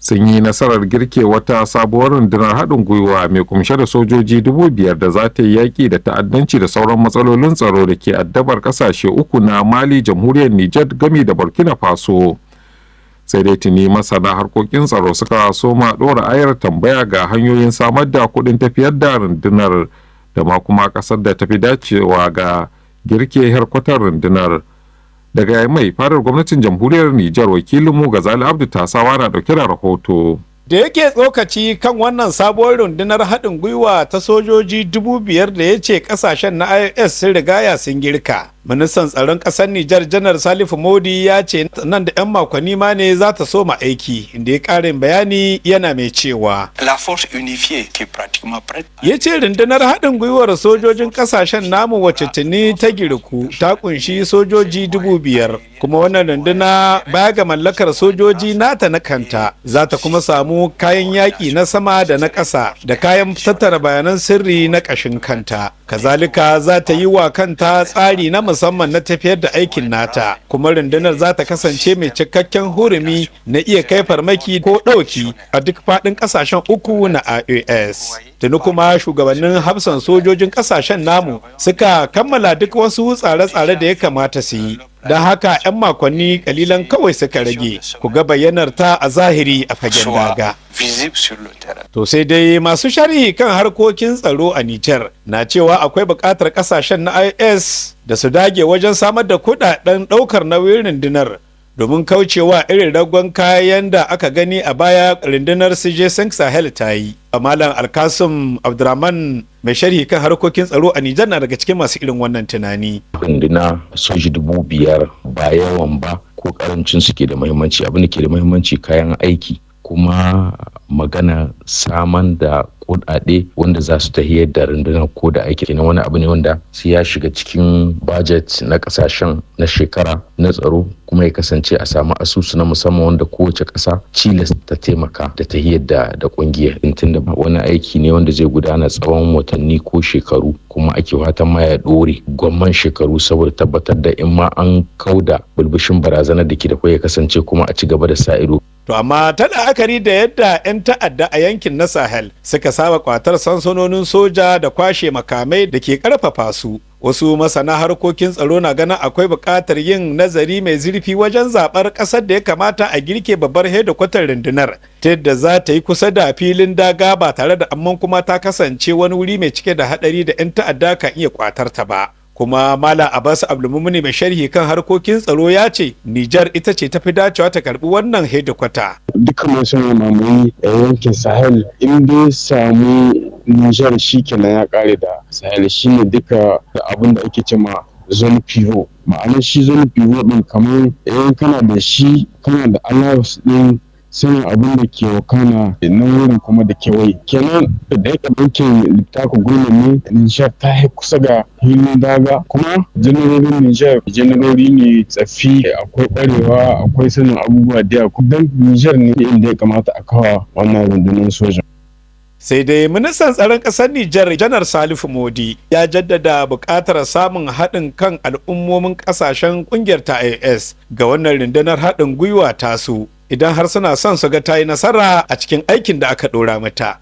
sun yi nasarar girke wata sabuwar rundunar haɗin gwiwa mai kumshe da sojoji 5,000 da za ta yi yaƙi da ta'addanci da sauran matsalolin tsaro da ke addabar ƙasashe uku na Mali, jamhuriyar Nijar gami da Burkina Faso. Sai dai tuni masana harkokin tsaro suka soma ɗora ayar tambaya ga hanyoyin samar da kuɗin tafiyar da rundunar da ma kuma ƙasar da tafi dacewa ga girke harkwatar rundunar. Daga mai fadar gwamnatin jamhuriyar Nijar, wakilinmu Gazali Abdu Tasawa na ɗauke da rahoto. Da yake tsokaci kan wannan sabuwar rundunar haɗin gwiwa ta sojoji 5,000 da ya ce ƙasashen na IOS sun rigaya sun girka. Ministan tsaron ƙasar Nijar Janar Salifou ya ce nan da 'yan makonni ma ne za ta soma aiki, inda ya ƙarin bayani yana mai cewa. Ya ce rundunar haɗin gwiwar sojojin ƙasashen namu wacce tuni ta girku ta ƙunshi sojoji 5,000, kuma wannan runduna baya ga mallakar sojoji nata na kanta za ta kuma samu kayan yaƙi na sama da na ƙasa da kayan tattara bayanan sirri na ƙashin kanta. Kazalika za ta yi wa kanta tsari na musamman na tafiyar da aikin nata, kuma rundunar za ta kasance mai cikakken hurumi na iya kai farmaki ko ɗauki a duk faɗin ƙasashen uku na IOS. Tuni kuma shugabannin hafsan sojojin ƙasashen namu suka kammala duk wasu tsare-tsare da ya kamata su yi. Don haka 'yan makonni kalilan kawai suka rage ku ga bayyanar ta a zahiri a fagen daga. To sai dai masu sharhi kan harkokin tsaro a Nijar na cewa akwai buƙatar ƙasashen na IS da su dage wajen samar da kuɗaɗen ɗaukar nauyin rundunar domin kaucewa irin ragon kayan da aka gani a baya rundunar CJ Sahel ta yi. Malam Alkasim Abdurrahman mai sharhi kan harkokin tsaro a Nijar na daga cikin masu irin wannan tunani. Runduna soji 5,000 ba yawan ba ko karancin su ke da muhimmanci, abin da ke da muhimmanci kayan aiki, kuma magana saman da kuɗaɗe wanda za su tahiyar da rundunar ko da aiki kenan wani abu ne wanda sai ya shiga cikin budget na kasashen na shekara na tsaro, kuma ya kasance a samu asusu na musamman wanda kowace ƙasa cilas ta taimaka da tahiyar da ƙungiyar, tunda wani aiki ne wanda zai gudana tsawon watanni ko shekaru, kuma ake fatan ma ya ɗore gwamman shekaru saboda tabbatar da in ma an kauda bulbushin barazanar da ke da kwai ya kasance kuma a ci gaba da sa ido. To amma ta la'akari da yadda 'yan ta'adda a yankin na Sahel suka saba kwatar sansanonin soja da kwashe makamai da ke karfafa su, wasu masana harkokin tsaro na ganin akwai buƙatar yin nazari mai zurfi wajen zaɓar ƙasar da ya kamata a girke babbar hedikwatar rundunar ta yadda za ta yi kusa da filin daga ba tare da amman kuma ta kasance wani wuri mai cike da haɗari da 'yan ta'adda kan iya kwatar ta ba. Kuma Malam Abbas Abdulmumuni mai sharhi kan harkokin tsaro ya ce Nijar ita ce tafi dacewa ta karbi wannan hedikwata. Duka masu mamaye a yankin Sahel in dai samu Nijar shi kenan ya kare da Sahel, shine duka da abin da ake cema zone pivot. Ma'anar shi zone pivot din kamar idan kana da shi kana da allowance din sanin abin da ke wakana na wurin kuma da kewaye, kenan da yake bankin littafin goma ne Nijar ta yi kusa ga hilin daga, kuma janarorin Nijar janarori ne tsaffi, akwai ƙwarewa akwai sanin abubuwa da yawa, don Nijar ne inda ya kamata a kawo wannan rundunar soja. Sai dai ministan tsaron ƙasar Nijar Janar Salifou ya jaddada buƙatar samun haɗin kan al'ummomin ƙasashen ƙungiyar ta IOS ga wannan rundunar haɗin gwiwa tasu idan har suna son su ga ta yi nasara a cikin aikin da aka ɗora mata.